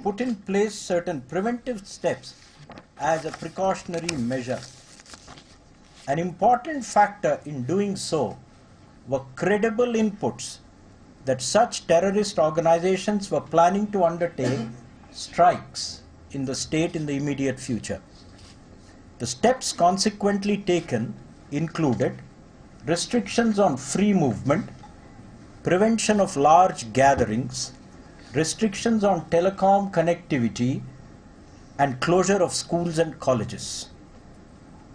put in place certain preventive steps as a precautionary measure. An important factor in doing so were credible inputs that such terrorist organizations were planning to undertake strikes in the state in the immediate future. The steps consequently taken included restrictions on free movement, prevention of large gatherings, restrictions on telecom connectivity, and closure of schools and colleges.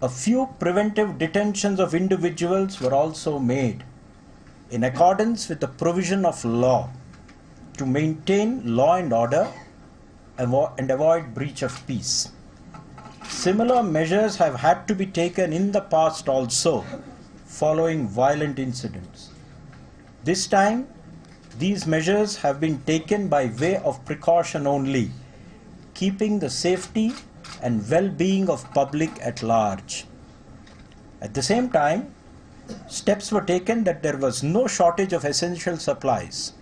A few preventive detentions of individuals were also made in accordance with the provision of law to maintain law and order and avoid breach of peace. Similar measures have had to be taken in the past also following violent incidents. This time, these measures have been taken by way of precaution only, keeping the safety and well-being of public at large. At the same time, steps were taken that there was no shortage of essential supplies.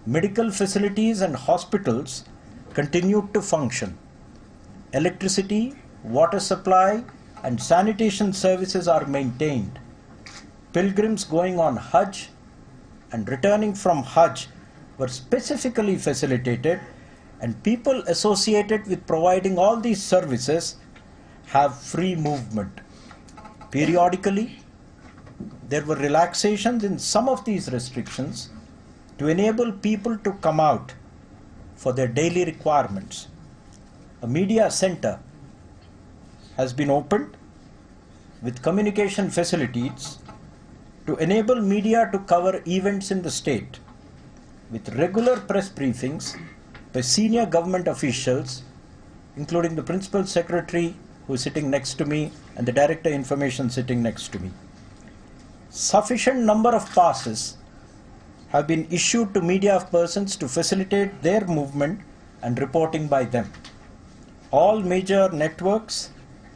Medical facilities and hospitals continued to function. Electricity, water supply, and sanitation services are maintained. Pilgrims going on Hajj and returning from Hajj were specifically facilitated, and people associated with providing all these services have free movement. Periodically, there were relaxations in some of these restrictions to enable people to come out for their daily requirements. A media center has been opened with communication facilities to enable media to cover events in the state, with regular press briefings by senior government officials, including the Principal Secretary who is sitting next to me and the Director Information sitting next to me. Sufficient number of passes have been issued to media persons to facilitate their movement and reporting by them. All major networks,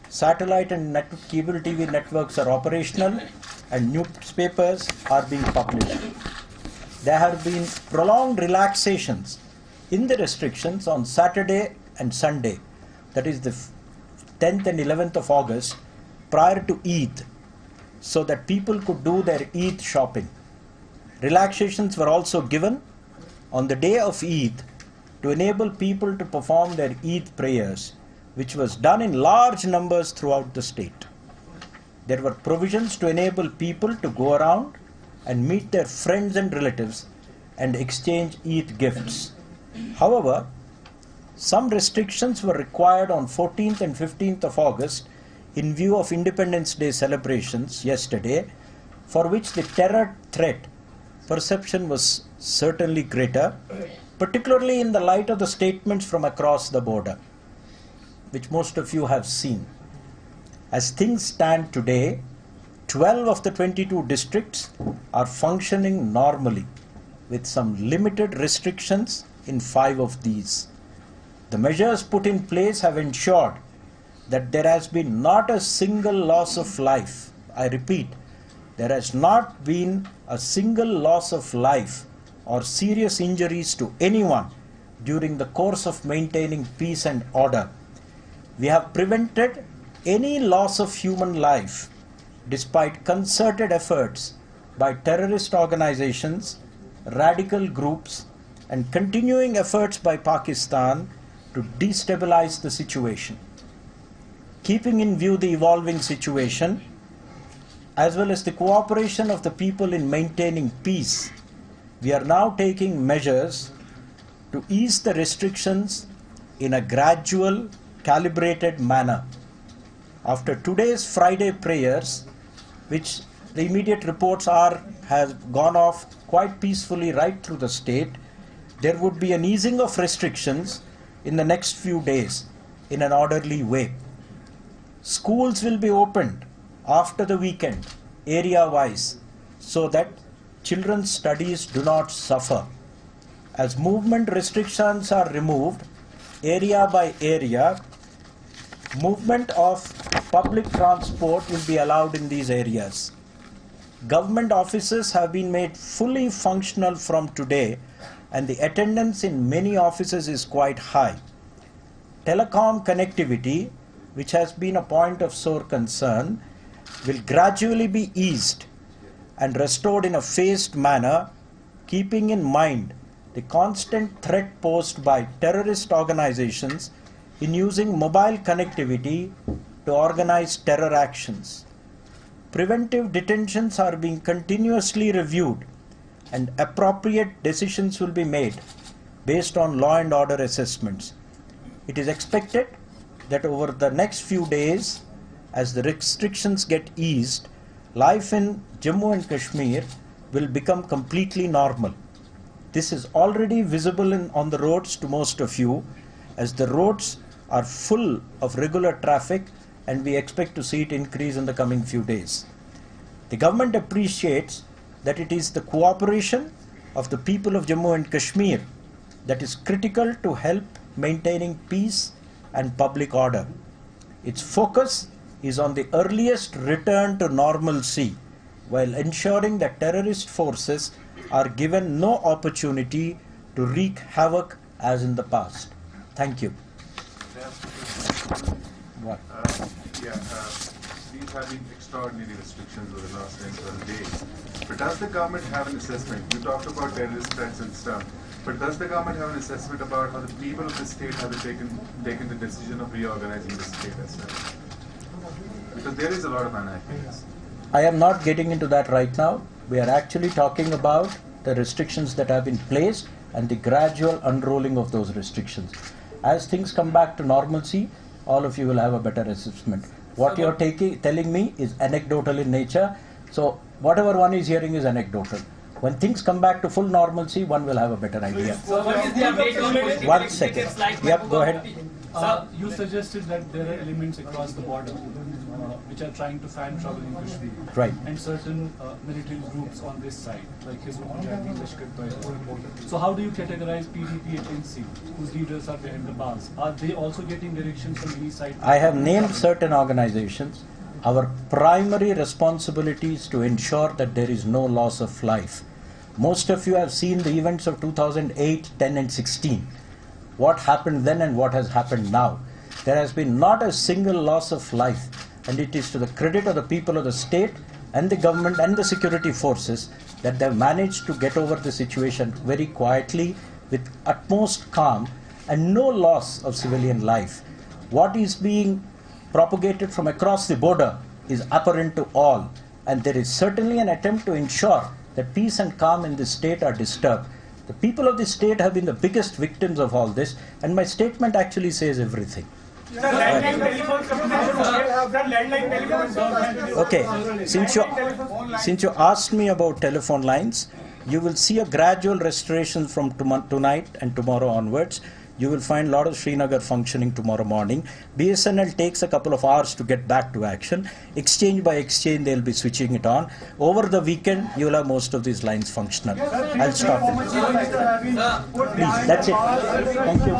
satellite and cable TV networks are operational, and newspapers are being published. There have been prolonged relaxations in the restrictions on Saturday and Sunday, that is the 10th and 11th of August, prior to Eid, so that people could do their Eid shopping. Relaxations were also given on the day of Eid to enable people to perform their Eid prayers, which was done in large numbers throughout the state. There were provisions to enable people to go around and meet their friends and relatives and exchange Eid gifts. However, some restrictions were required on 14th and 15th of August in view of Independence Day celebrations yesterday, for which the terror threat perception was certainly greater, particularly in the light of the statements from across the border, which most of you have seen. As things stand today, 12 of the 22 districts are functioning normally, with some limited restrictions in 5 of these. The measures put in place have ensured that there has been not a single loss of life. I repeat, there has not been a single loss of life or serious injuries to anyone during the course of maintaining peace and order. We have prevented any loss of human life despite concerted efforts by terrorist organizations, radical groups, and continuing efforts by Pakistan to destabilize the situation. Keeping in view the evolving situation, as well as the cooperation of the people in maintaining peace, we are now taking measures to ease the restrictions in a gradual, calibrated manner. After today's Friday prayers, which the immediate reports have gone off quite peacefully right through the state, there would be an easing of restrictions in the next few days in an orderly way. Schools will be opened after the weekend, area-wise, so that children's studies do not suffer. As movement restrictions are removed, area by area, movement of public transport will be allowed in these areas. Government offices have been made fully functional from today and the attendance in many offices is quite high. Telecom connectivity, which has been a point of sore concern, will gradually be eased and restored in a phased manner, keeping in mind the constant threat posed by terrorist organizations in using mobile connectivity to organize terror actions. Preventive detentions are being continuously reviewed and appropriate decisions will be made based on law and order assessments. It is expected that over the next few days, as the restrictions get eased, life in Jammu and Kashmir will become completely normal. This is already visible on the roads to most of you, as the roads are full of regular traffic, and we expect to see it increase in the coming few days. The government appreciates that it is the cooperation of the people of Jammu and Kashmir that is critical to help maintaining peace and public order. Its focus is on the earliest return to normalcy, while ensuring that terrorist forces are given no opportunity to wreak havoc as in the past. Thank you. What? These have been extraordinary restrictions over the last 10 12 days. But does the government have an assessment? You talked about terrorist threats and stuff. But does the government have an assessment about how the people of the state have taken the decision of reorganizing the state as well? Because there is a lot of unhappiness. I am not getting into that right now. We are actually talking about the restrictions that have been placed and the gradual unrolling of those restrictions. As things come back to normalcy, all of you will have a better assessment. What you are telling me is anecdotal in nature. So whatever one is hearing is anecdotal. When things come back to full normalcy, one will have a better idea. So what is the update on 1 second. Yep, go ahead. You suggested that there are elements across the border which are trying to fan trouble in Kashmir. Right. And certain military groups on this side, like Hizbul Mujahideen, Lashkar-e-Taiba. So how do you categorize PDP HNC, whose leaders are behind the bars? Are they also getting directions from any side? I have named certain organizations. Our primary responsibility is to ensure that there is no loss of life. Most of you have seen the events of 2008, 10 and 16. What happened then and what has happened now. There has been not a single loss of life, and it is to the credit of the people of the state and the government and the security forces that they have managed to get over the situation very quietly with utmost calm and no loss of civilian life. What is being propagated from across the border is apparent to all, and there is certainly an attempt to ensure that peace and calm in the state are disturbed. The people of the state have been the biggest victims of all this, and my statement actually says everything. Okay, since you asked me about telephone lines, you will see a gradual restoration from tonight and tomorrow onwards. You will find a lot of Srinagar functioning tomorrow morning. BSNL takes a couple of hours to get back to action. Exchange by exchange, they'll be switching it on. Over the weekend, you will have most of these lines functional. I'll stop. Please, that's it. Thank you.